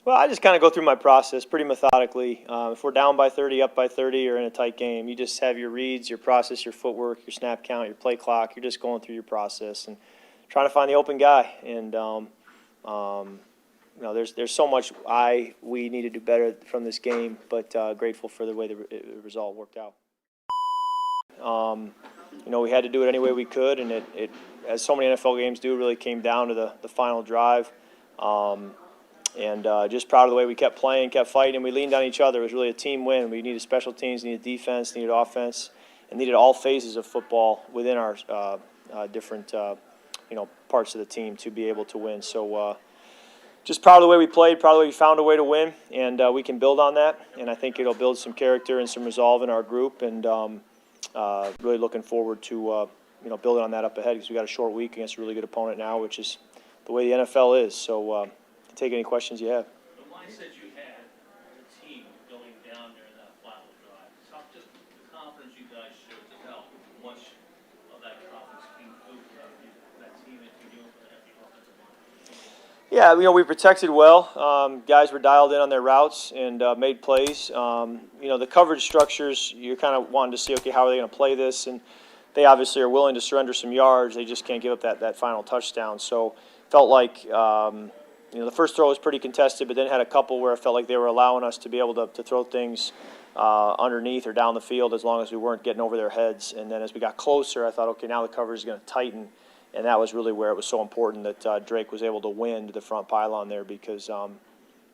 Well, I just kind of go through my process pretty methodically. If we're down by 30, up by 30, or in a tight game, you just have your reads, your process, your footwork, your snap count, your play clock. You're just going through your process and trying to find the open guy. And there's so much we need to do better from this game, but grateful for the way the result worked out. We had to do it any way we could, and it as so many NFL games do, really came down to the final drive. Just proud of the way we kept playing, kept fighting, and we leaned on each other. It was really a team win. We needed special teams, needed defense, needed offense, and needed all phases of football within our different parts of the team to be able to win. So just proud of the way we played, proud of the way we found a way to win, and we can build on that. And I think it'll build some character and some resolve in our group, and really looking forward to building on that up ahead, because we got a short week against a really good opponent now, which is the way the NFL is. So take any questions you have. The mindset you had as a team going down there in that final drive, talk just the confidence you guys showed to how much of that confidence came through for that team and for you and for the offensive line. Yeah, we protected well. Guys were dialed in on their routes and made plays. The coverage structures, you're kind of wanting to see, okay, how are they going to play this? And they obviously are willing to surrender some yards. They just can't give up that final touchdown. So felt like the first throw was pretty contested, but then had a couple where it felt like they were allowing us to be able to throw things underneath or down the field as long as we weren't getting over their heads. And then as we got closer, I thought, okay, now the coverage is going to tighten. And that was really where it was so important that Drake was able to win to the front pylon there, because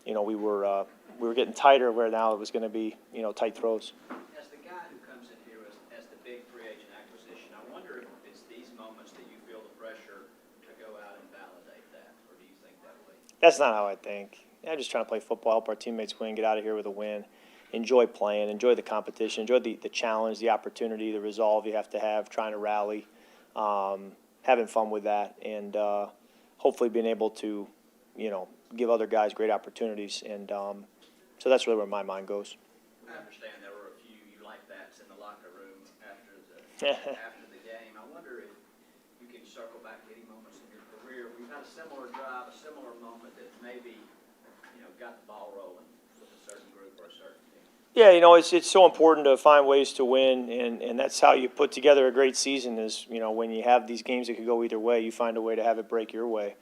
we were getting tighter where now it was going to be tight throws. As the guy who comes in here as the big free agent acquisition, I wonder if it's these moments that you feel the pressure to go out and validate that, or do you think that way? That's not how I think. I'm just trying to play football, help our teammates win, get out of here with a win, enjoy playing, enjoy the competition, enjoy the challenge, the opportunity, the resolve you have to have, trying to rally. Having fun with that, and hopefully being able to, give other guys great opportunities, and so that's really where my mind goes. I understand there were a few you like that's in the locker room after the game. I wonder if you can circle back to any moments in your career. We've had a similar drive, a similar moment that maybe got the ball rolling with a certain group or a certain team. Yeah, it's so important to find ways to win, and that's how you put together a great season is, when you have these games that could go either way, you find a way to have it break your way.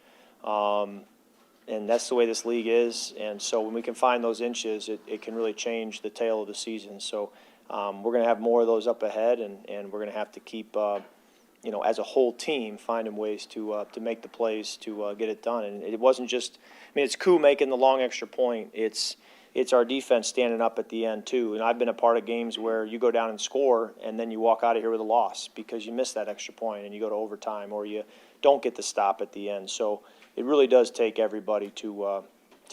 And that's the way this league is, and so when we can find those inches, it can really change the tail of the season. So we're going to have more of those up ahead, and we're going to have to keep, as a whole team, finding ways to make the plays to get it done. And it wasn't just, it's Koo making the long extra point. It's our defense standing up at the end, too. And I've been a part of games where you go down and score, and then you walk out of here with a loss because you missed that extra point and you go to overtime, or you don't get the stop at the end. So it really does take everybody to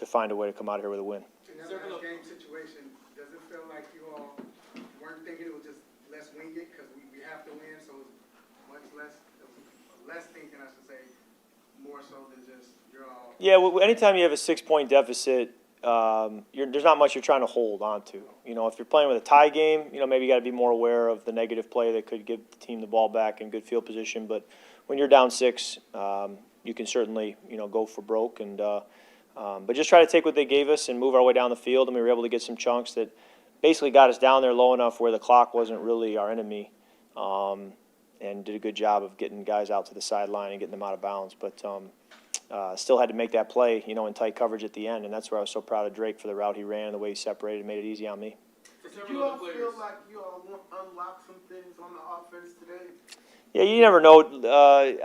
find a way to come out of here with a win. In that last game situation, does it feel like you all weren't thinking it was just let's wing it because we have to win, so it's much less thinking, I should say, more so than just you're all... Yeah, anytime you have a 6-point deficit, there's not much you're trying to hold on to. If you're playing with a tie game, maybe you got to be more aware of the negative play that could give the team the ball back in good field position. But when you're down 6, you can certainly, go for broke. And but just try to take what they gave us and move our way down the field. And we were able to get some chunks that basically got us down there low enough where the clock wasn't really our enemy, and did a good job of getting guys out to the sideline and getting them out of bounds. But still had to make that play, in tight coverage at the end, and that's where I was so proud of Drake for the route he ran and the way he separated and made it easy on me. Did you all feel like you all unlocked some things on the offense today? Yeah, you never know.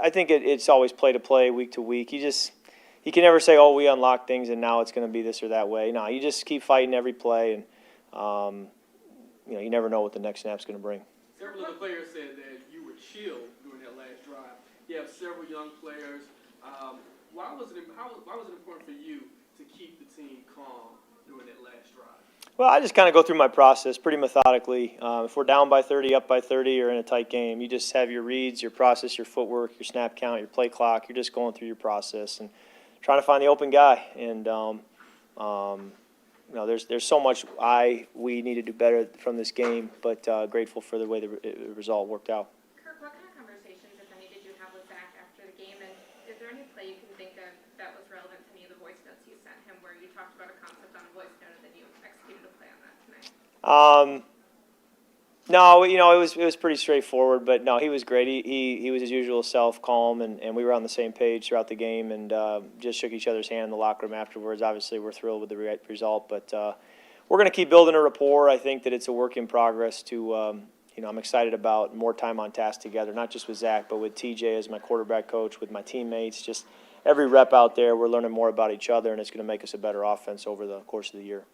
I think it's always play to play, week to week. You can never say, oh, we unlocked things and now it's going to be this or that way. No, you just keep fighting every play, and you never know what the next snap's going to bring. Several of the players said that you were chill during that last drive. You have several young players. Why was it important for you to keep the team calm during that last drive? Well, I just kind of go through my process pretty methodically. If we're down by 30, up by 30, or in a tight game, you just have your reads, your process, your footwork, your snap count, your play clock. You're just going through your process and trying to find the open guy. And there's so much we need to do better from this game, but grateful for the way the result worked out. Kirk, what kind of conversations, if any, did you have with Zach after the game? And is there any play you can think of that was relevant to any of the voice notes you sent him where you talked about a No, it was pretty straightforward, but no, he was great. He was his usual self, calm, and we were on the same page throughout the game, and just shook each other's hand in the locker room afterwards. Obviously, we're thrilled with the result, but we're going to keep building a rapport. I think that it's a work in progress. I'm excited about more time on task together, not just with Zach, but with TJ as my quarterback coach, with my teammates. Just every rep out there, we're learning more about each other, and it's going to make us a better offense over the course of the year.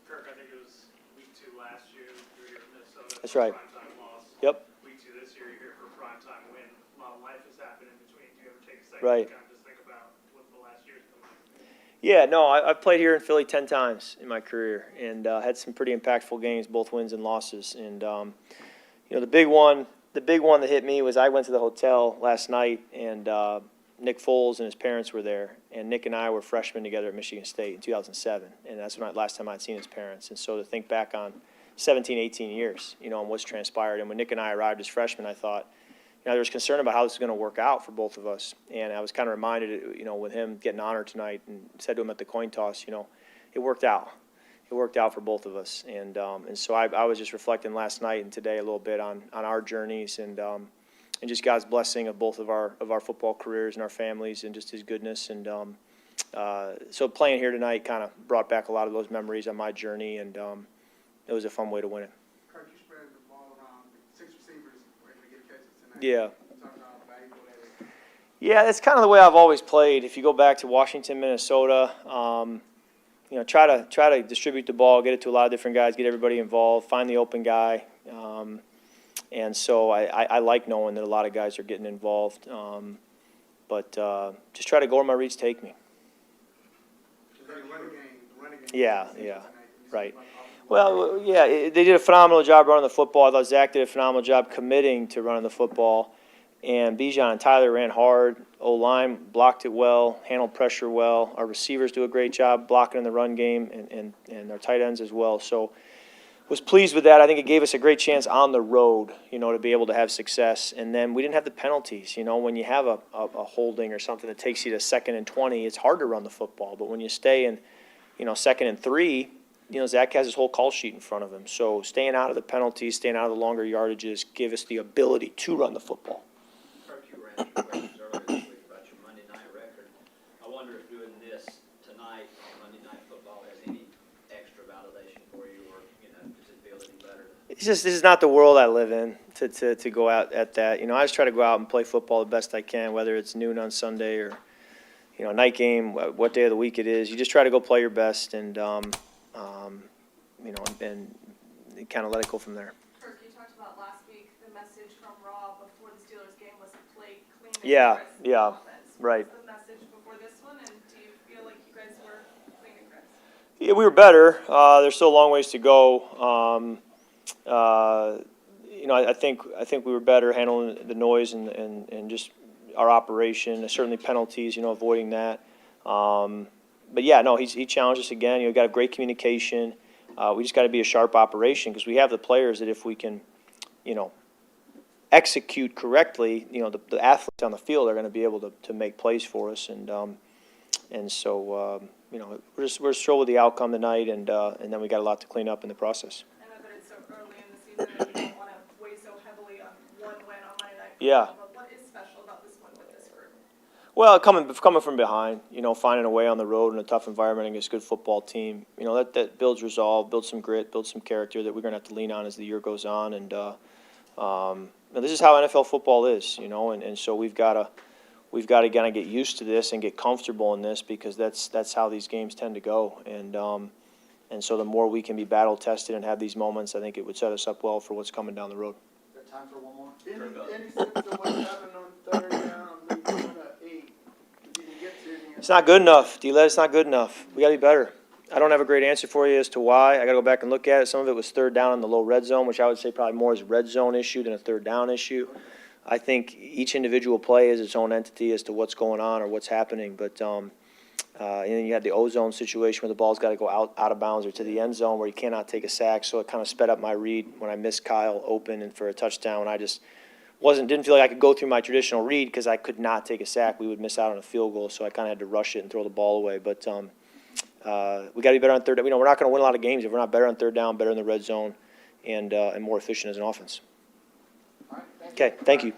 Kirk, I think it was week 2 last year, you were here in Minnesota. That's right. Primetime loss. Yep. Week 2 this year, you're here for a primetime win. A lot of life has happened in between. Do you ever take a second Right. to kind of just think about what the last year's been like? Yeah, no, I've played here in Philly 10 times in my career, and had some pretty impactful games, both wins and losses. And the big one that hit me was I went to the hotel last night, and Nick Foles and his parents were there, and Nick and I were freshmen together at Michigan State in 2007, and that's last time I'd seen his parents. And so to think back on 17, 18 years, and what's transpired, and when Nick and I arrived as freshmen, I thought, there was concern about how this was going to work out for both of us. And I was kind of reminded, with him getting honored tonight, and said to him at the coin toss, it worked out. It worked out for both of us. And so I was just reflecting last night and today a little bit on our journeys and just God's blessing of both of our football careers and our families and just His goodness. And so playing here tonight kind of brought back a lot of those memories on my journey, and it was a fun way to win it. Kirk, you spread the ball around 6 receivers were able to get catches tonight. Yeah. Talk about how valuable that is. Yeah, that's kind of the way I've always played. If you go back to Washington, Minnesota, try to distribute the ball, get it to a lot of different guys, get everybody involved, find the open guy. And so I like knowing that a lot of guys are getting involved. But just try to go where my reads take me. The running game. Yeah, right. Well, yeah, they did a phenomenal job running the football. I thought Zach did a phenomenal job committing to running the football. And Bijan and Tyler ran hard. O-line blocked it well, handled pressure well. Our receivers do a great job blocking in the run game, and our tight ends as well. So was pleased with that. I think it gave us a great chance on the road, to be able to have success. And then we didn't have the penalties. When you have a holding or something that takes you to 2nd and 20, it's hard to run the football. But when you stay in, 2nd and 3, Zach has his whole call sheet in front of him. So staying out of the penalties, staying out of the longer yardages, give us the ability to run the football. Kirk, you ran some questions earlier this week about your Monday night record. I wonder if doing this tonight on Monday Night Football has any extra validation for you, or does it feel any better? This is not the world I live in to go out at that. I just try to go out and play football the best I can, whether it's noon on Sunday or night game, what day of the week it is. You just try to go play your best, and and kind of let it go from there. Kirk, you talked about last week, the message from Rob before the Steelers game was to play clean and Yeah, crisp yeah, offense. right. What was the message before this one, and do you feel like you guys were clean and crisp? Yeah, we were better. There's still a long ways to go. I think we were better handling the noise and just our operation. Certainly penalties, avoiding that. But yeah, no, he challenged us again. Got a great communication. We just got to be a sharp operation because we have the players that if we can, execute correctly, the athletes on the field are going to be able to make plays for us. And so we're thrilled with the outcome tonight, and then we got a lot to clean up in the process. I know that it's so early in the season and you don't want to weigh so heavily on one win on Monday Night Football, Yeah. but what is special about this one with this group? Well, coming from behind, finding a way on the road in a tough environment against a good football team, that builds resolve, builds some grit, builds some character that we're going to have to lean on as the year goes on. And this is how NFL football is, and so we've got to kind of get used to this and get comfortable in this because that's how these games tend to go. And so the more we can be battle tested and have these moments, I think it would set us up well for what's coming down the road. Got time for one more? Any sense of what happened on 3rd down, maybe 1 or 8? If you can get to it. It's not good enough, D-Led. It's not good enough. We got to be better. I don't have a great answer for you as to why. I got to go back and look at it. Some of it was 3rd down in the low red zone, which I would say probably more is a red zone issue than a 3rd down issue. I think each individual play is its own entity as to what's going on or what's happening. But and then you had the O-zone situation where the ball's got to go out of bounds or to the end zone where you cannot take a sack. So it kind of sped up my read when I missed Kyle open and for a touchdown. I just didn't feel like I could go through my traditional read because I could not take a sack. We would miss out on a field goal. So I kind of had to rush it and throw the ball away. But we got to be better on third. We're not going to win a lot of games if we're not better on third down, better in the red zone, and more efficient as an offense. Okay, thank you.